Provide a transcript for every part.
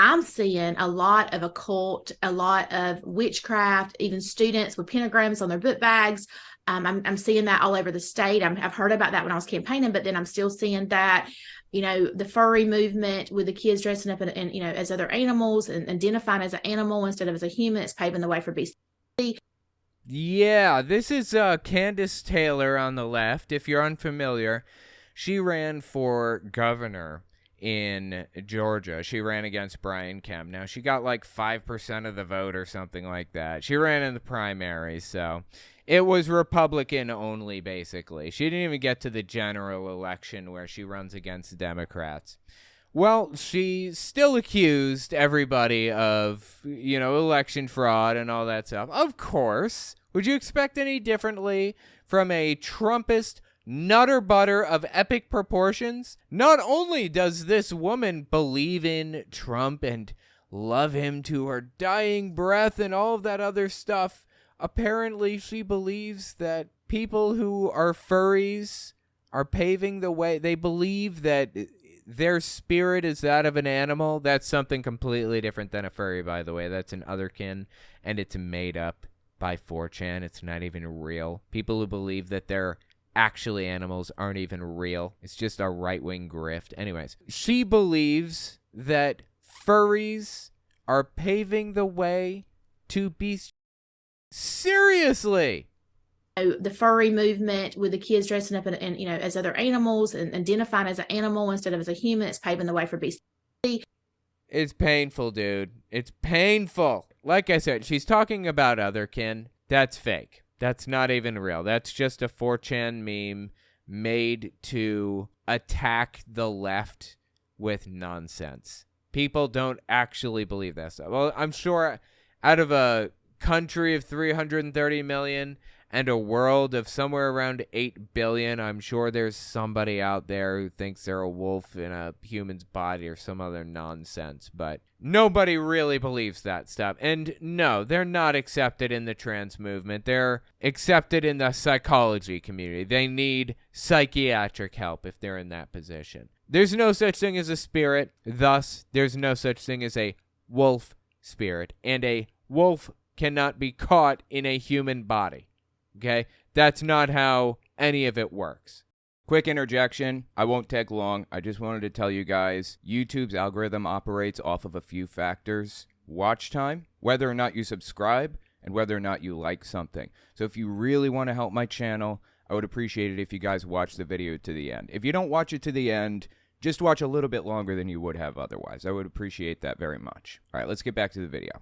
I'm seeing a lot of occult, a lot of witchcraft, even students with pentagrams on their book bags. I'm seeing that all over the state. I've heard about that when I was campaigning, but then I'm still seeing that, the furry movement with the kids dressing up in as other animals and identifying as an animal instead of as a human. It's paving the way for beast. Yeah, this is Kandiss Taylor on the left. If you're unfamiliar, she ran for governor in Georgia. She ran against Brian Kemp. Now, she got like 5% of the vote or something like that. She ran in the primaries, so it was Republican only, basically. She didn't even get to the general election where she runs against Democrats. Well, she still accused everybody of, election fraud and all that stuff. Of course. Would you expect any differently from a Trumpist nutter butter of epic proportions? Not only does this woman believe in Trump and love him to her dying breath and all of that other stuff, apparently she believes that people who are furries are paving the way. They believe that their spirit is that of an animal. That's something completely different than a furry, by the way. That's an otherkin, and it's made up by 4chan. It's not even real. People who believe that they're actually animals aren't even real. It's just a right-wing grift. Anyways, she believes that furries are paving the way to be... Seriously! The furry movement with the kids dressing up in as other animals and identifying as an animal instead of as a human. It's paving the way for beast. It's painful, dude. It's painful. Like I said, she's talking about otherkin. That's fake. That's not even real. That's just a 4chan meme made to attack the left with nonsense. People don't actually believe that stuff. Well, I'm sure out of a country of 330 million and a world of somewhere around 8 billion, I'm sure there's somebody out there who thinks they're a wolf in a human's body or some other nonsense, but nobody really believes that stuff. And no, they're not accepted in the trans movement. They're accepted in the psychology community. They need psychiatric help if they're in that position. There's no such thing as a spirit, thus there's no such thing as a wolf spirit, and a wolf cannot be caught in a human body. Okay? That's not how any of it works. Quick interjection. I won't take long. I just wanted to tell you guys, YouTube's algorithm operates off of a few factors. Watch time, whether or not you subscribe, and whether or not you like something. So if you really want to help my channel, I would appreciate it if you guys watch the video to the end. If you don't watch it to the end, just watch a little bit longer than you would have otherwise. I would appreciate that very much. All right, let's get back to the video.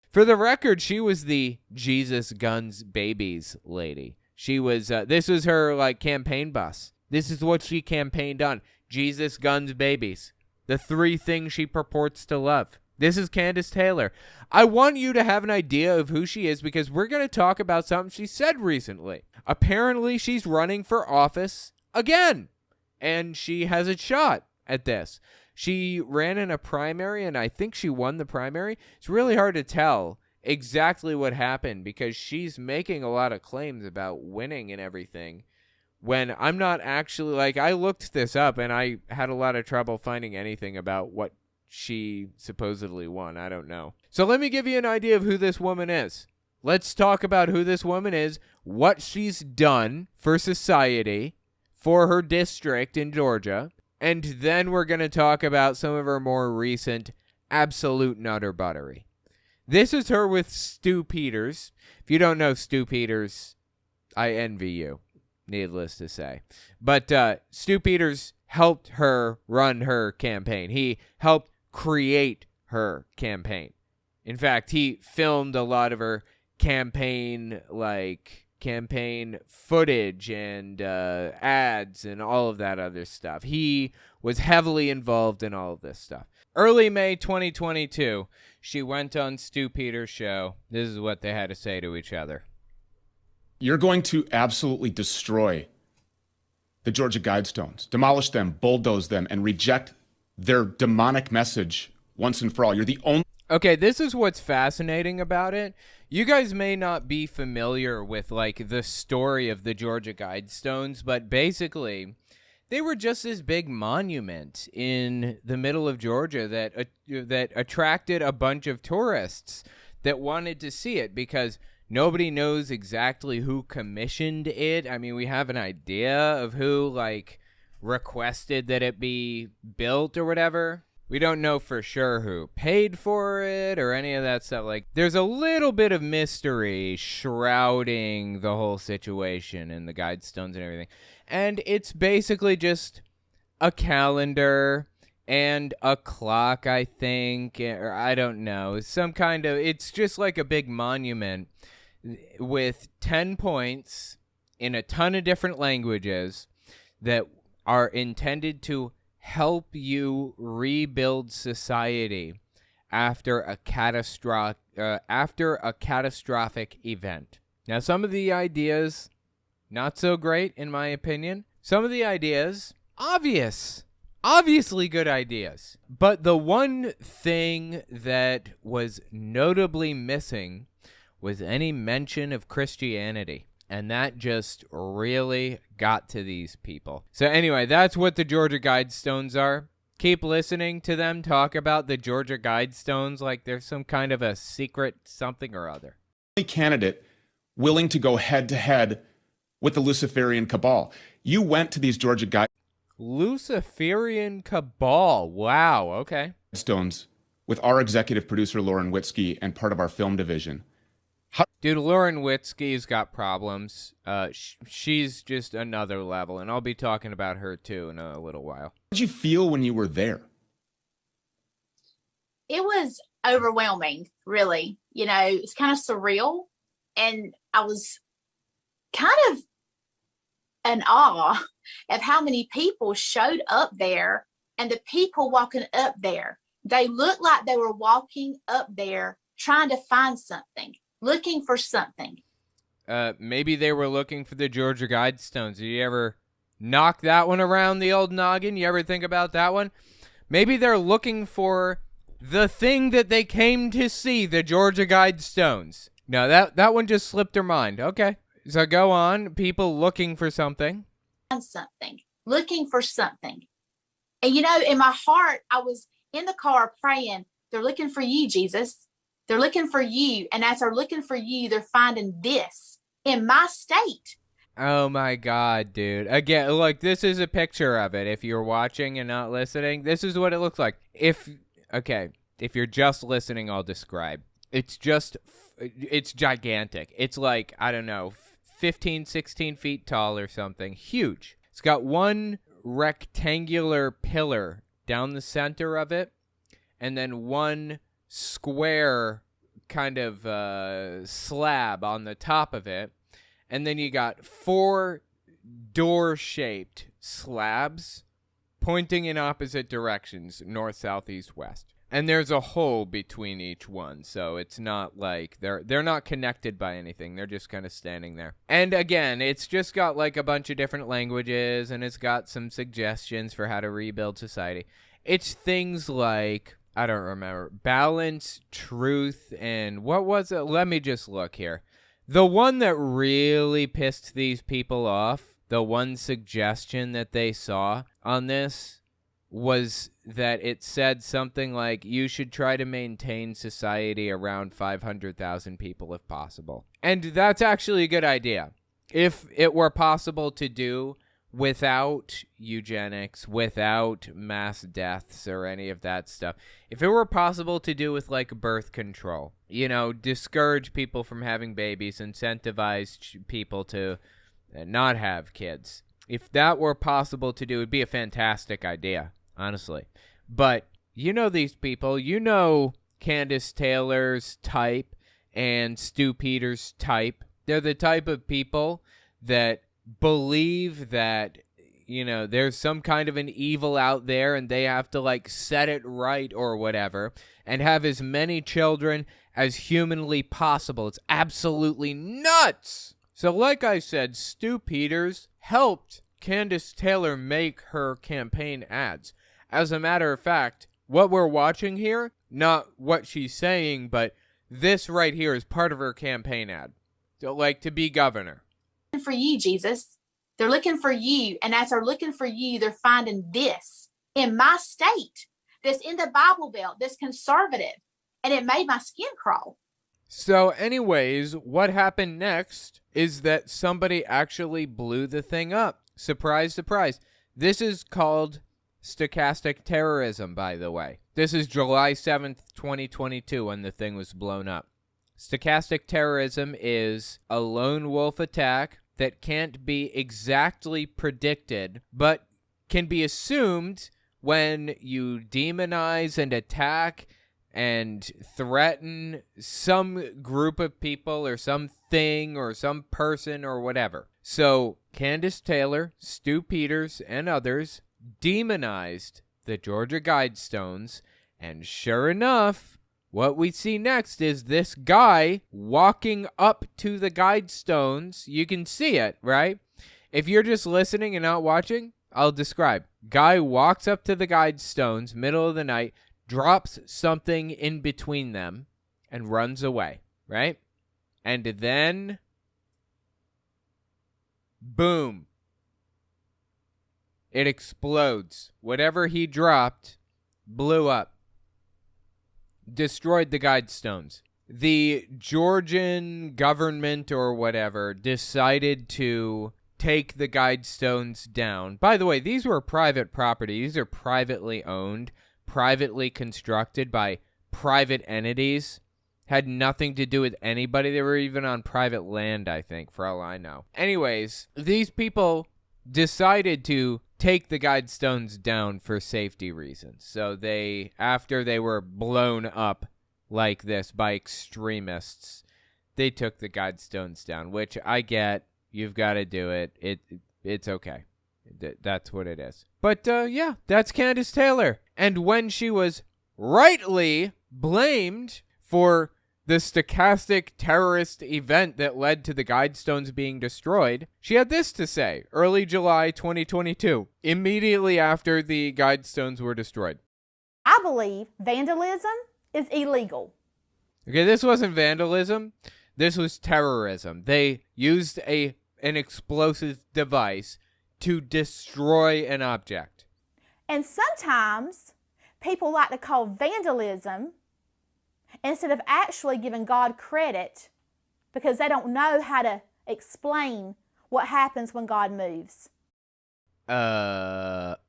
For the record, she was the Jesus Guns Babies lady. She was, this was her, campaign bus. This is what she campaigned on. Jesus Guns Babies. The 3 things she purports to love. This is Kandiss Taylor. I want you to have an idea of who she is because we're going to talk about something she said recently. Apparently, she's running for office again. And she has a shot at this. She ran in a primary, and I think she won the primary. It's really hard to tell exactly what happened because she's making a lot of claims about winning and everything when I'm not actually, I looked this up, and I had a lot of trouble finding anything about what she supposedly won. I don't know. So let me give you an idea of who this woman is. Let's talk about who this woman is, what she's done for society, for her district in Georgia, and then we're going to talk about some of her more recent absolute nutter buttery. This is her with Stu Peters. If you don't know Stu Peters, I envy you, needless to say. But Stu Peters helped her run her campaign. He helped create her campaign. In fact, he filmed a lot of her campaign footage and ads and all of that other stuff. He was heavily involved in all of this stuff. Early May 2022, she went on Stu Peters' show. This is what they had to say to each other. You're going to absolutely destroy the Georgia Guidestones, demolish them, bulldoze them, and reject their demonic message once and for all. You're the only... Okay, this is what's fascinating about it. You guys may not be familiar with, the story of the Georgia Guidestones, but basically, They were just this big monument in the middle of Georgia that attracted a bunch of tourists that wanted to see it because nobody knows exactly who commissioned it. I mean, we have an idea of who, like, requested that it be built or whatever. We don't know for sure who paid for it or any of that stuff. Like, there's a little bit of mystery shrouding the whole situation and the guidestones and everything. And it's basically just a calendar and a clock, I think, or I don't know. It's just like a big monument with 10 points in a ton of different languages that are intended to help you rebuild society after a catastrophic event. Now, some of the ideas, not so great in my opinion. Some of the ideas, obviously good ideas. But the one thing that was notably missing was any mention of Christianity. And that just really got to these people. So anyway, that's what the Georgia Guidestones are. Keep listening to them talk about the Georgia Guidestones like there's some kind of a secret something or other. Candidate willing to go head-to-head with the Luciferian cabal. You went to these Georgia Luciferian cabal. Wow, okay. Guidestones with our executive producer, Lauren Witzke, and part of our film division. Dude, Lauren Witzke's got problems. She's just another level, and I'll be talking about her, too, in a little while. How did you feel when you were there? It was overwhelming, really. You know, it's kind of surreal, and I was kind of in awe of how many people showed up there, and the people walking up there, they looked like they were walking up there trying to find something. Looking for something. Maybe they were looking for the Georgia Guidestones. Did you ever knock that one around the old noggin? You ever think about that one? Maybe they're looking for the thing that they came to see, the Georgia Guidestones. No, that one just slipped their mind. Okay. So go on. People looking for something. Something. Looking for something. And you know, in my heart, I was in the car praying, they're looking for you, Jesus. They're looking for you. And as they're looking for you, they're finding this in my state. Oh my God, dude. Again, look, this is a picture of it. If you're watching and not listening, this is what it looks like. If you're just listening, I'll describe. It's gigantic. It's like, I don't know, 15, 16 feet tall or something. Huge. It's got one rectangular pillar down the center of it, and then one square kind of slab on the top of it, and then you got 4 door-shaped slabs pointing in opposite directions, north, south, east, west. And there's a hole between each one, so it's not like they're not connected by anything. They're just kind of standing there. And again, it's just got like a bunch of different languages, and it's got some suggestions for how to rebuild society. It's things like, I don't remember, balance, truth, and what was it? Let me just look here. The one that really pissed these people off, the one suggestion that they saw on this was that it said something like, you should try to maintain society around 500,000 people if possible. And that's actually a good idea. If it were possible to do without eugenics, without mass deaths or any of that stuff. If it were possible to do with like birth control, you know, discourage people from having babies, incentivize people to not have kids. If that were possible to do, it'd be a fantastic idea, honestly. But you know these people, you know Kandiss Taylor's type and Stu Peters' type. They're the type of people that believe that, you know, there's some kind of an evil out there and they have to like set it right or whatever and have as many children as humanly possible. It's absolutely nuts. So like I said, Stu Peters helped Kandiss Taylor make her campaign ads. As a matter of fact, what we're watching here, not what she's saying, but this right here is part of her campaign ad. So like, to be governor. For you, Jesus. They're looking for you. And as they're looking for you, they're finding this in my state that's in the Bible Belt, that's conservative. And it made my skin crawl. So anyways, what happened next is that somebody actually blew the thing up. Surprise, surprise. This is called stochastic terrorism, by the way. This is July 7th, 2022, when the thing was blown up. Stochastic terrorism is a lone wolf attack that can't be exactly predicted, but can be assumed when you demonize and attack and threaten some group of people or something or some person or whatever. So Kandiss Taylor, Stu Peters, and others demonized the Georgia Guidestones, and sure enough, what we see next is this guy walking up to the Guidestones. You can see it, right? If you're just listening and not watching, I'll describe. Guy walks up to the Guidestones, middle of the night, drops something in between them, and runs away, right? And then, boom. It explodes. Whatever he dropped blew up. Destroyed the Guidestones. The Georgian government or whatever decided to take the Guidestones down. By the way, these were private property. These are privately owned, privately constructed by private entities. Had nothing to do with anybody. They were even on private land, I think, for all I know. Anyways, these people decided to take the Guidestones down for safety reasons. So they, after they were blown up like this by extremists, they took the Guidestones down, which I get. You've got to do it. It's okay. That's what it is. But yeah, that's Kandiss Taylor. And when she was rightly blamed for the stochastic terrorist event that led to the Guidestones being destroyed, she had this to say, early July 2022, immediately after the Guidestones were destroyed. I believe vandalism is illegal. Okay, this wasn't vandalism. This was terrorism. They used an explosive device to destroy an object. And sometimes people like to call vandalism instead of actually giving God credit because they don't know how to explain what happens when God moves.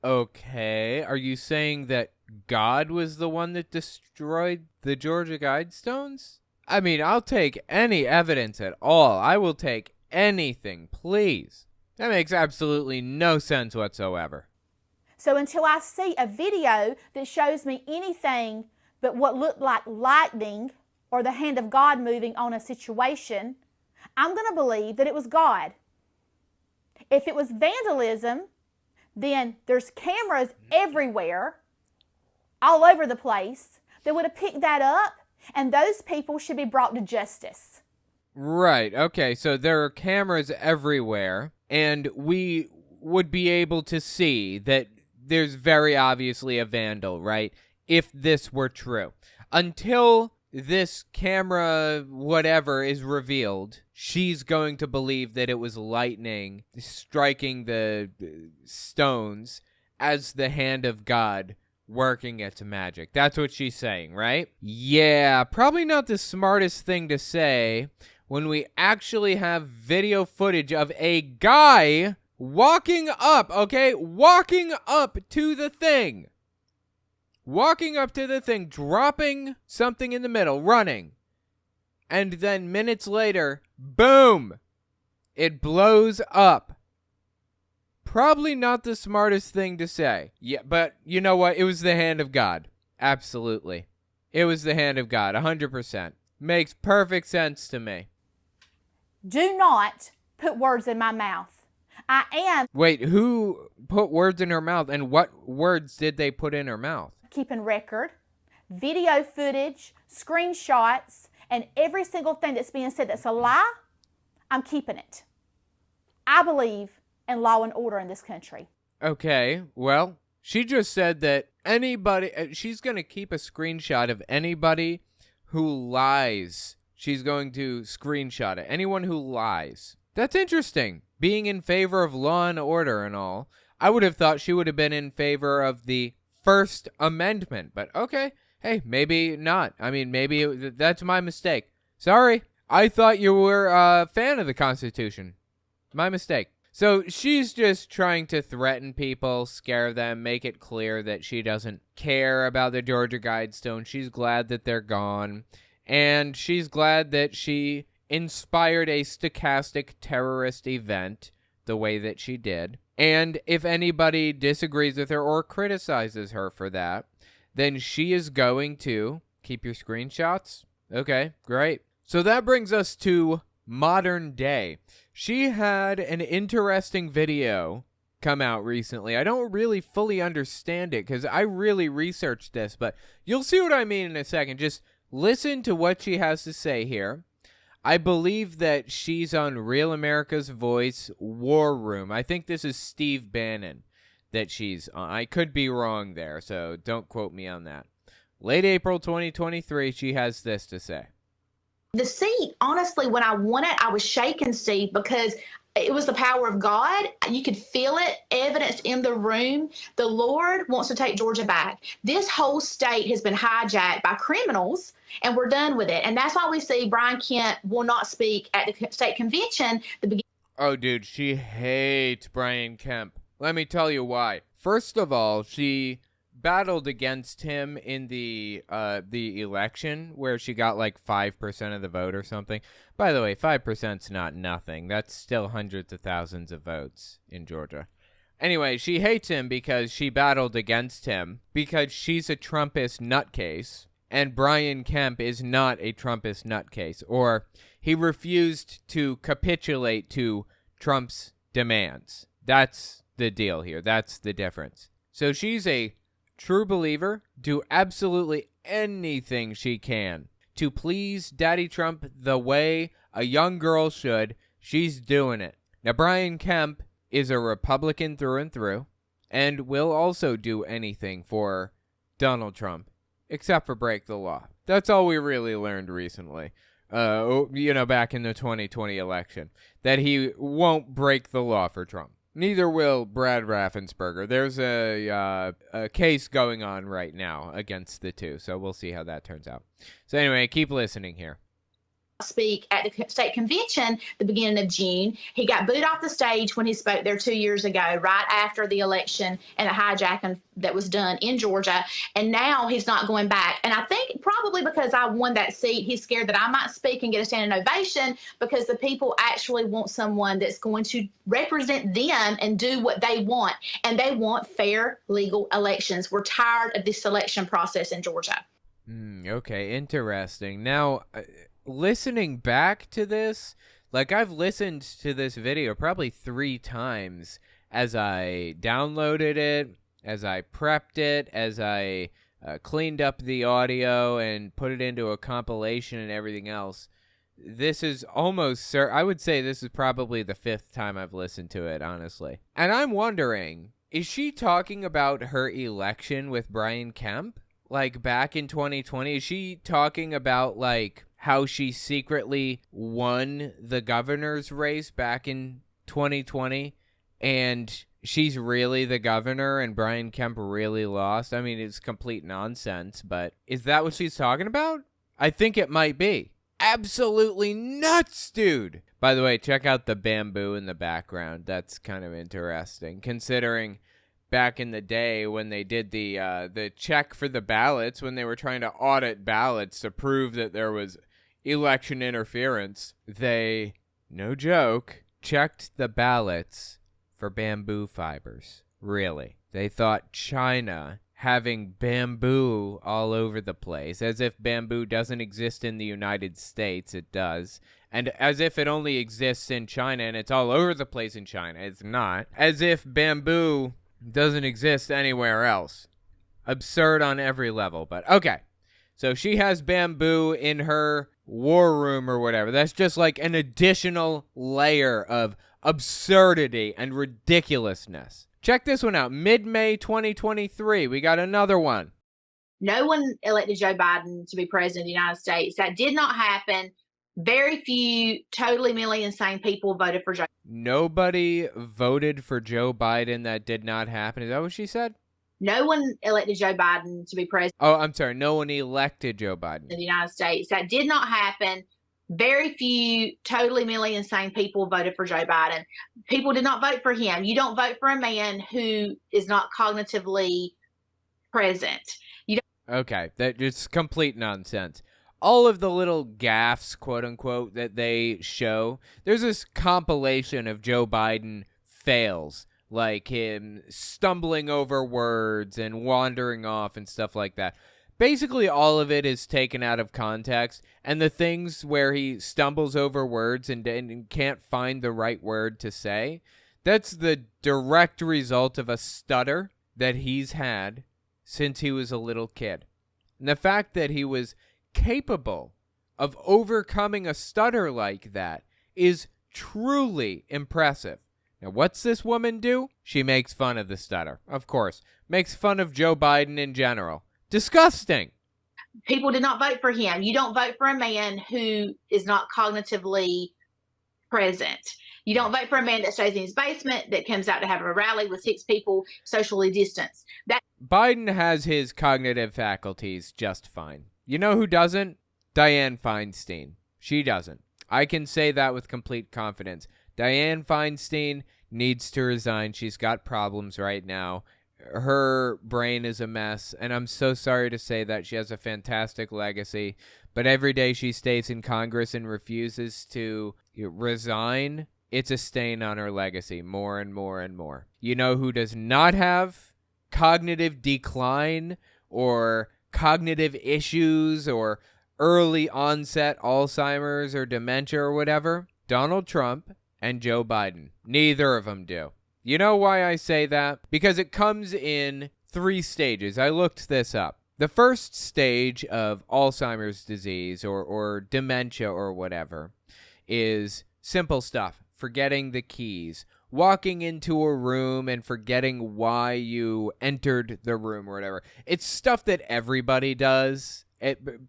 Okay. Are you saying that God was the one that destroyed the Georgia Guidestones? I mean, I'll take any evidence at all. I will take anything, please. That makes absolutely no sense whatsoever. So until I see a video that shows me anything but what looked like lightning or the hand of God moving on a situation, I'm going to believe that it was God. If it was vandalism, then there's cameras everywhere, all over the place, that would have picked that up, and those people should be brought to justice. Right. Okay, so there are cameras everywhere, and we would be able to see that there's very obviously a vandal, right? If this were true. Until this camera whatever is revealed, she's going to believe that it was lightning striking the stones as the hand of God working its magic. That's what she's saying, right? Yeah, probably not the smartest thing to say when we actually have video footage of a guy walking up, okay? Walking up to the thing. Walking up to the thing, dropping something in the middle, running. And then minutes later, boom! It blows up. Probably not the smartest thing to say. Yeah, but you know what? It was the hand of God. Absolutely. It was the hand of God, 100%. Makes perfect sense to me. Do not put words in my mouth. I am... Wait, who put words in her mouth, and what words did they put in her mouth? keeping record, video footage, screenshots, and every single thing that's being said that's a lie, I'm keeping it. I believe in law and order in this country. Okay, well, she just said that she's going to keep a screenshot of anybody who lies. She's going to screenshot it. Anyone who lies. That's interesting. Being in favor of law and order and all. I would have thought she would have been in favor of the First Amendment, but okay. Hey, maybe not. I mean, maybe that's my mistake. Sorry. I thought you were a fan of the Constitution. My mistake. So she's just trying to threaten people, scare them, make it clear that she doesn't care about the Georgia Guidestones. She's glad that they're gone. And she's glad that she inspired a stochastic terrorist event the way that she did. And if anybody disagrees with her or criticizes her for that, then she is going to keep your screenshots. Okay, great. So that brings us to modern day. She had an interesting video come out recently. I don't really fully understand it because I really researched this, but you'll see what I mean in a second. Just listen to what she has to say here. I believe that she's on Real America's Voice War Room. I think this is Steve Bannon that she's on. I could be wrong there, so don't quote me on that. Late April 2023, she has this to say. The seat, honestly, when I won it, I was shaking, Steve, because it was the power of God. You could feel it, evidenced in the room. The Lord wants to take Georgia back. This whole state has been hijacked by criminals, and we're done with it. And that's why we see Brian Kemp will not speak at the state convention. Oh, dude, she hates Brian Kemp. Let me tell you why. First of all, she battled against him in the election where she got like 5% of the vote or something. By the way, 5%'s not nothing. That's still hundreds of thousands of votes in Georgia. Anyway, she hates him because she battled against him because she's a Trumpist nutcase, and Brian Kemp is not a Trumpist nutcase, or he refused to capitulate to Trump's demands. That's the deal here. That's the difference. So she's a true believer, do absolutely anything she can to please Daddy Trump the way a young girl should. She's doing it. Now, Brian Kemp is a Republican through and through and will also do anything for Donald Trump except for break the law. That's all we really learned recently. Back in the 2020 election, that he won't break the law for Trump. Neither will Brad Raffensperger. There's a case going on right now against the two, so we'll see how that turns out. So anyway, keep listening here. Speak at the state convention the beginning of June. He got booed off the stage when he spoke there 2 years ago, right after the election and the hijacking that was done in Georgia. And now he's not going back. And I think probably because I won that seat, he's scared that I might speak and get a standing ovation because the people actually want someone that's going to represent them and do what they want. And they want fair, legal elections. We're tired of this selection process in Georgia. Okay, interesting. Now, listening back to this, like I've listened to this video probably 3 times as I downloaded it, as I prepped it, as I cleaned up the audio and put it into a compilation and everything else. This is almost, I would say this is probably the 5th time I've listened to it, honestly. And I'm wondering, is she talking about her election with Brian Kemp? Like back in 2020, is she talking about like how she secretly won the governor's race back in 2020 and she's really the governor and Brian Kemp really lost? I mean, it's complete nonsense, but is that what she's talking about? I think it might be. Absolutely nuts, dude. By the way, check out the bamboo in the background. That's kind of interesting, considering back in the day when they did the check for the ballots, when they were trying to audit ballots to prove that there was election interference, they, no joke, checked the ballots for bamboo fibers. Really. They thought China having bamboo all over the place, as if bamboo doesn't exist in the United States. It does. And as if it only exists in China and it's all over the place in China. It's not. As if bamboo doesn't exist anywhere else. Absurd on every level, but okay. So she has bamboo in her war room or whatever. That's just like an additional layer of absurdity and ridiculousness. Check this one out. Mid-May 2023, we got another one. No one elected Joe Biden to be president of the United States. That did not happen. Very few totally mentally insane people voted for Joe. Nobody voted for Joe Biden. That did not happen. Is that what she said? No one elected Joe Biden to be president Oh, I'm sorry. No one elected Joe Biden. of the United States. That did not happen. Very few totally mentally insane people voted for Joe Biden. People did not vote for him. You don't vote for a man who is not cognitively present. Okay, that is complete nonsense. All of the little gaffes, quote unquote, that they show, there's this compilation of Joe Biden fails, like him stumbling over words and wandering off and stuff like that. Basically, all of it is taken out of context, and the things where he stumbles over words and can't find the right word to say, that's the direct result of a stutter that he's had since he was a little kid. And the fact that he was capable of overcoming a stutter like that is truly impressive. Now, what's this woman do? She makes fun of the stutter, of course. Makes fun of Joe Biden in general. Disgusting. People did not vote for him. You don't vote for a man who is not cognitively present. You don't vote for a man that stays in his basement, that comes out to have a rally with 6 people socially distanced. Biden has his cognitive faculties just fine. You know who doesn't? Dianne Feinstein. She doesn't. I can say that with complete confidence. Dianne Feinstein needs to resign. She's got problems right now. Her brain is a mess, and I'm so sorry to say that. She has a fantastic legacy, but every day she stays in Congress and refuses to resign, it's a stain on her legacy, more and more and more. You know who does not have cognitive decline or cognitive issues or early onset Alzheimer's or dementia or whatever? Donald Trump and Joe Biden. Neither of them do. You know why I say that? Because it comes in 3 stages. I looked this up. The first stage of Alzheimer's disease or dementia or whatever is simple stuff. Forgetting the keys. Walking into a room and forgetting why you entered the room or whatever. It's stuff that everybody does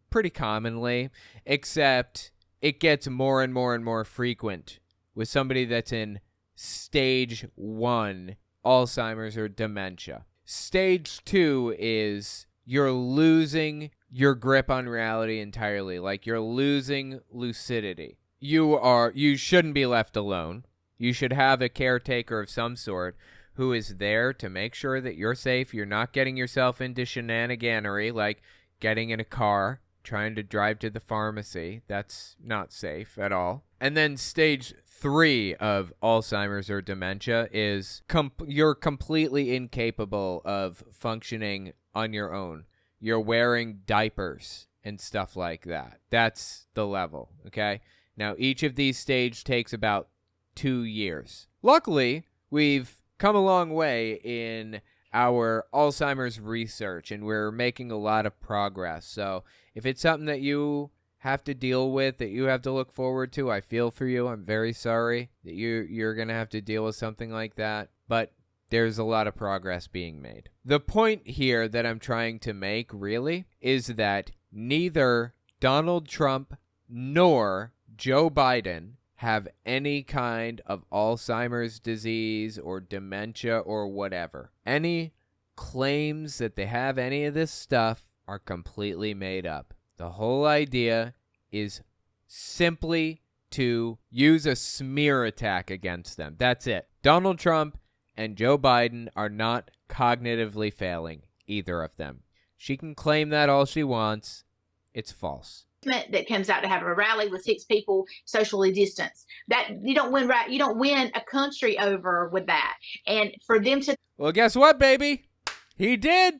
pretty commonly, except it gets more and more and more frequent with somebody that's in stage 1 Alzheimer's or dementia. Stage 2 is you're losing your grip on reality entirely, like you're losing lucidity. You shouldn't be left alone. You should have a caretaker of some sort who is there to make sure that you're safe. You're not getting yourself into shenaniganery, like getting in a car, trying to drive to the pharmacy. That's not safe at all. And then stage 3 of Alzheimer's or dementia is you're completely incapable of functioning on your own. You're wearing diapers and stuff like that. That's the level, okay? Now, each of these stages takes about 2 years. Luckily, we've come a long way in our Alzheimer's research, and we're making a lot of progress. So if it's something that you have to deal with, that you have to look forward to, I feel for you. I'm very sorry that you're going to have to deal with something like that, but there's a lot of progress being made. The point here that I'm trying to make, really, is that neither Donald Trump nor Joe Biden have any kind of Alzheimer's disease or dementia or whatever. Any claims that they have any of this stuff are completely made up. The whole idea is simply to use a smear attack against them. That's it. Donald Trump and Joe Biden are not cognitively failing, either of them. She can claim that all she wants. It's false. That comes out to have a rally with 6 people socially distanced. That you don't win a country over with that. And for them to Well, guess what, baby? He did.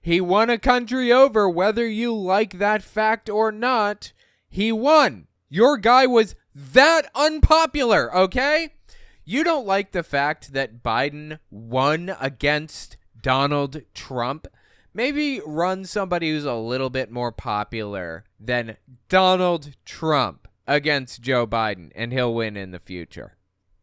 He won a country over, whether you like that fact or not. He won. Your guy was that unpopular, okay? You don't like the fact that Biden won against Donald Trump? Maybe run somebody who's a little bit more popular than Donald Trump against Joe Biden, and he'll win in the future.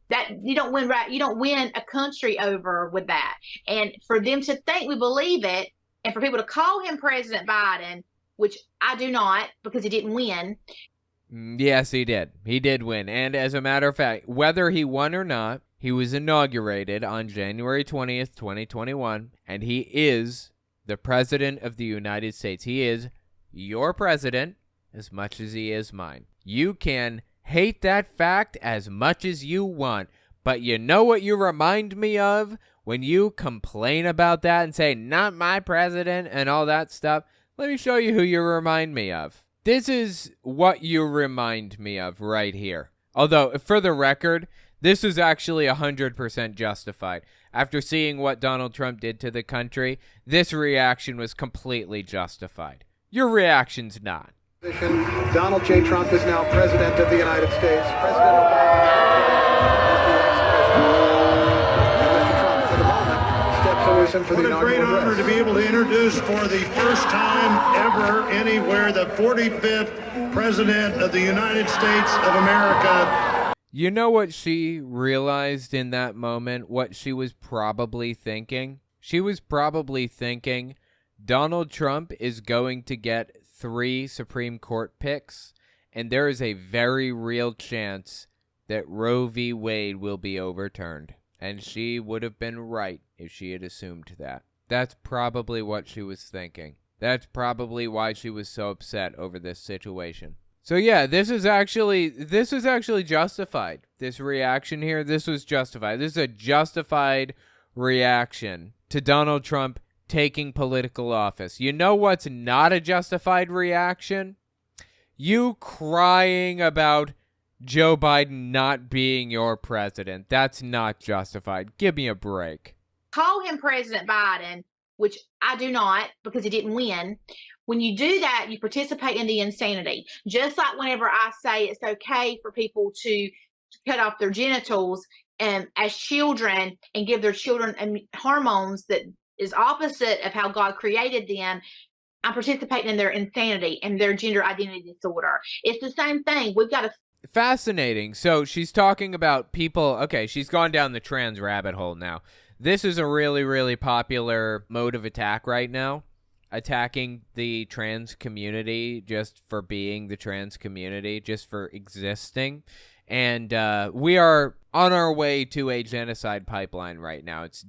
that you don't win a country over with that. And for them to think we believe it, and for people to call him President Biden, which I do not, because he didn't win, Yes, he did. He did win. And as a matter of fact, whether he won or not, he was inaugurated on January 20th, 2021, and he is the President of the United States. He is your president as much as he is mine. You can hate that fact as much as you want, but you know what you remind me of when you complain about that and say, not my president and all that stuff? Let me show you who you remind me of. This is what you remind me of right here. Although, for the record, this is actually 100% justified. After seeing what Donald Trump did to the country, this reaction was completely justified. Your reaction's not. Donald J. Trump is now President of the United States. President Obama is the ex-president. And Mr. Trump, for the moment, steps loose in for the inaugural address. What a great honor to be able to introduce for the first time ever anywhere the 45th President of the United States of America. You know what she realized in that moment? What she was probably thinking? She was probably thinking, Donald Trump is going to get 3 Supreme Court picks, and there is a very real chance that Roe v. Wade will be overturned. And she would have been right if she had assumed that. That's probably what she was thinking. That's probably why she was so upset over this situation. So yeah, this is actually justified. This reaction here, this was justified. This is a justified reaction to Donald Trump taking political office. You know what's not a justified reaction? You crying about Joe Biden not being your president. That's not justified. Give me a break. Call him President Biden, which I do not because he didn't win. When you do that, you participate in the insanity. Just like whenever I say it's okay for people to cut off their genitals as children and give their children hormones that is opposite of how God created them, I'm participating in their insanity and their gender identity disorder. It's the same thing. We've got to... Fascinating. So she's talking about people... Okay, she's gone down the trans rabbit hole now. This is a really, really popular mode of attack right now. Attacking the trans community just for being the trans community, just for existing. And we are on our way to a genocide pipeline right now. It's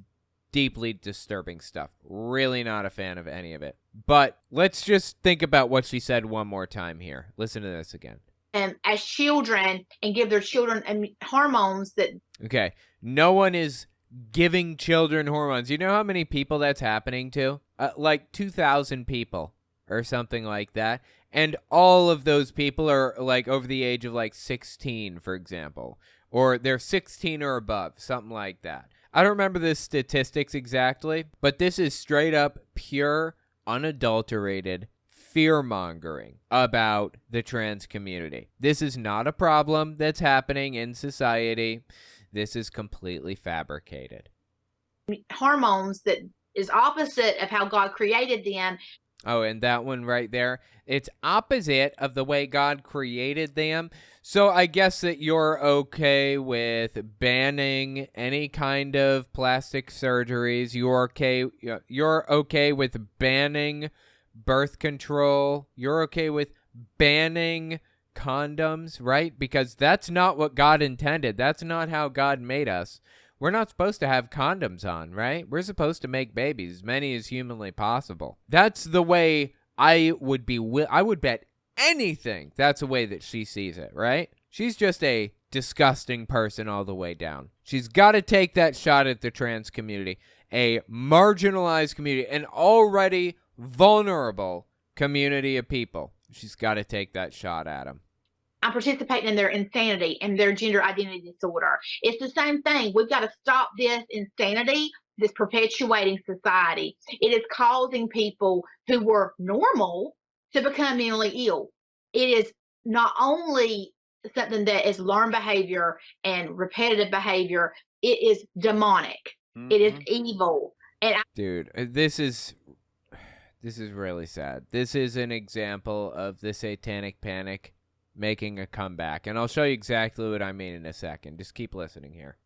deeply disturbing stuff. Really not a fan of any of it. But let's just think about what she said one more time here. Listen to this again. As children and give their children hormones that... Okay. No one is giving children hormones. You know how many people that's happening to? Like 2,000 people or something like that. And all of those people are like over the age of like 16, for example. Or they're 16 or above, something like that. I don't remember the statistics exactly, but this is straight up pure, unadulterated fear-mongering about the trans community. This is not a problem that's happening in society. This is completely fabricated. Hormones that is opposite of how God created them. Oh, and that one right there, it's opposite of the way God created them. So I guess that you're okay with banning any kind of plastic surgeries. You're okay with banning birth control. You're okay with banning condoms, right? Because that's not what God intended. That's not how God made us. We're not supposed to have condoms on, right? We're supposed to make babies, as many as humanly possible. That's the way I would be. I would bet anything that's the way that she sees it, right? She's just a disgusting person all the way down. She's got to take that shot at the trans community, a marginalized community, an already vulnerable community of people. She's got to take that shot at them. I'm participating in their insanity and their gender identity disorder. It's the same thing. We've got to stop this insanity, this perpetuating society. It is causing people who were normal to become mentally ill. It is not only something that is learned behavior and repetitive behavior, it is demonic. Mm-hmm. It is evil. And dude, this is really sad. This is an example of the satanic panic making a comeback. And I'll show you exactly what I mean in a second. Just keep listening here.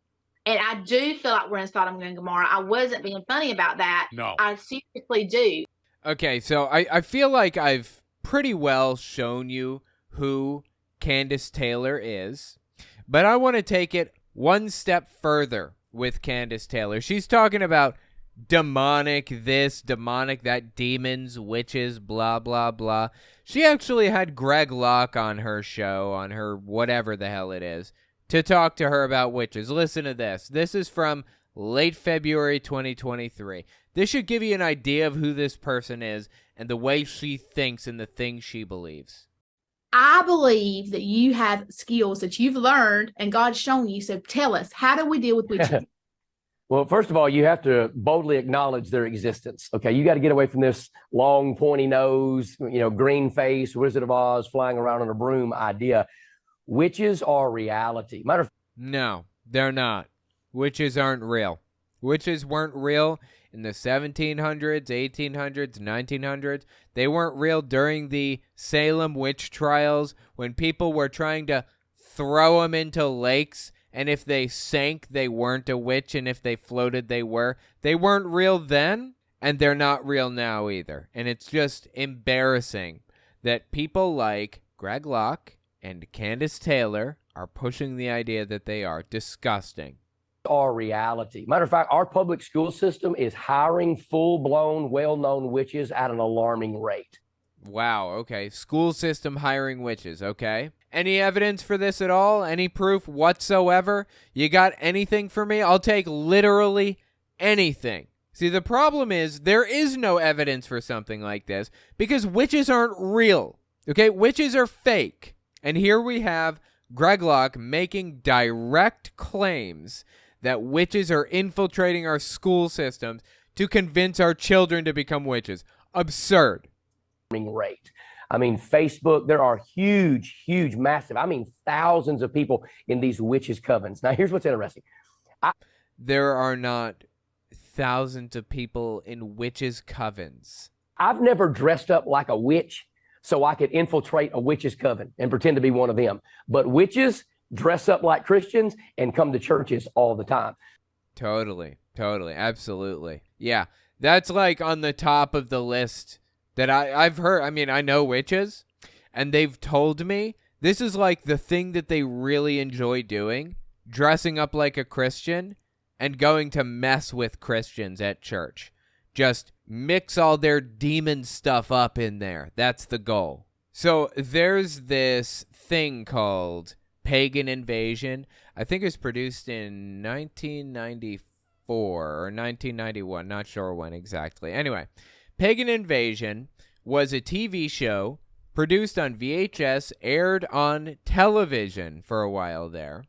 And I do feel like we're in Sodom and Gomorrah. I wasn't being funny about that. No. I seriously do. Okay, so I feel like I've pretty well shown you who Kandiss Taylor is. But I want to take it one step further with Kandiss Taylor. She's talking about demonic this, demonic that, demons, witches, blah, blah, blah. She actually had Greg Locke on her show, on her whatever the hell it is, to talk to her about witches. Listen to this. This is from late February 2023. This should give you an idea of who this person is and the way she thinks and the things she believes. I believe that you have skills that you've learned and God's shown you. So tell us, how do we deal with witches? Well, first of all, you have to boldly acknowledge their existence. Okay, you got to get away from this long, pointy nose, green face, Wizard of Oz, flying around on a broom idea. Witches are reality. No, they're not. Witches aren't real. Witches weren't real in the 1700s, 1800s, 1900s. They weren't real during the Salem witch trials when people were trying to throw them into lakes. And if they sank, they weren't a witch. And if they floated, they were. They weren't real then, and they're not real now either. And it's just embarrassing that people like Greg Locke and Kandiss Taylor are pushing the idea that they are. Disgusting. Our reality. Matter of fact, our public school system is hiring full-blown, well-known witches at an alarming rate. Wow, okay. School system hiring witches, okay. Any evidence for this at all? Any proof whatsoever? You got anything for me? I'll take literally anything. See, the problem is there is no evidence for something like this because witches aren't real, okay? Witches are fake. And here we have Greg Locke making direct claims that witches are infiltrating our school systems to convince our children to become witches. Absurd. Rate. I mean, Facebook, there are huge, massive, thousands of people in these witches' covens. Now, here's what's interesting. There are not thousands of people in witches' covens. I've never dressed up like a witch so I could infiltrate a witch's coven and pretend to be one of them. But witches dress up like Christians and come to churches all the time. Totally, absolutely. Yeah, that's like on the top of the list that I've heard. I mean, I know witches, and they've told me this is like the thing that they really enjoy doing, dressing up like a Christian and going to mess with Christians at church. Just mix all their demon stuff up in there. That's the goal. So there's this thing called Pagan Invasion. I think it was produced in 1994 or 1991. Not sure when exactly. Anyway, Pagan Invasion was a TV show produced on VHS, aired on television for a while there.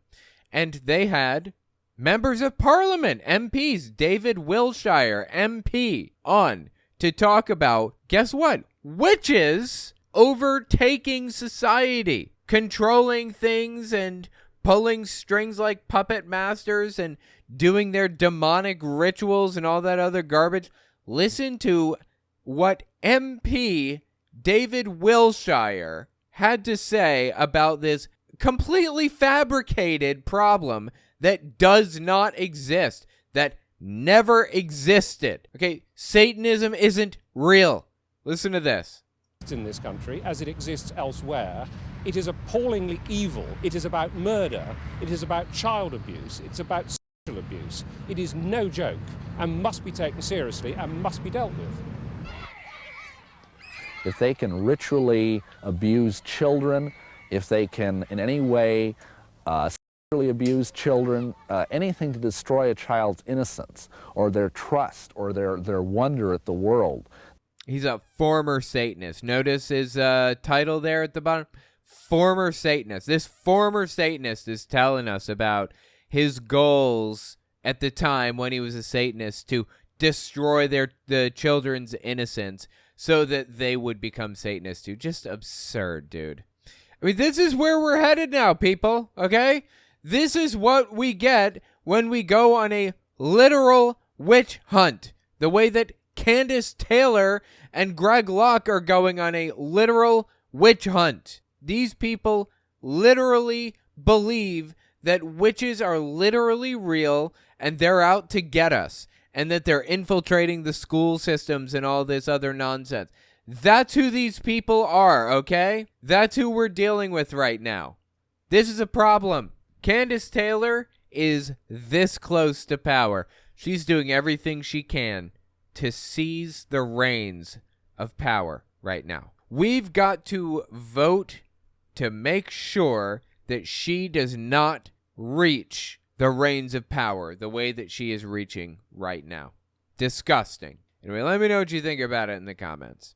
And they had members of Parliament, MPs, David Wilshire, MP, on to talk about, guess what? Witches overtaking society, controlling things and pulling strings like puppet masters and doing their demonic rituals and all that other garbage. Listen to what MP David Wilshire had to say about this completely fabricated problem that does not exist, that never existed. Okay, Satanism isn't real. Listen to this. In this country, as it exists elsewhere, it is appallingly evil. It is about murder. It is about child abuse. It's about sexual abuse. It is no joke and must be taken seriously and must be dealt with. If they can ritually abuse children, if they can in any way sexually abuse children, anything to destroy a child's innocence or their trust or their wonder at the world. He's a former Satanist. Notice his title there at the bottom. Former Satanist. This former Satanist is telling us about his goals at the time when he was a Satanist to destroy the children's innocence so that they would become Satanists too. Just absurd, dude. I mean, this is where we're headed now, people, okay? This is what we get when we go on a literal witch hunt. The way that Kandiss Taylor and Greg Locke are going on a literal witch hunt. These people literally believe that witches are literally real and they're out to get us and that they're infiltrating the school systems and all this other nonsense. That's who these people are, okay? That's who we're dealing with right now. This is a problem. Kandiss Taylor is this close to power. She's doing everything she can to seize the reins of power right now. We've got to vote to make sure that she does not reach the reins of power the way that she is reaching right now. Disgusting. Anyway, let me know what you think about it in the comments.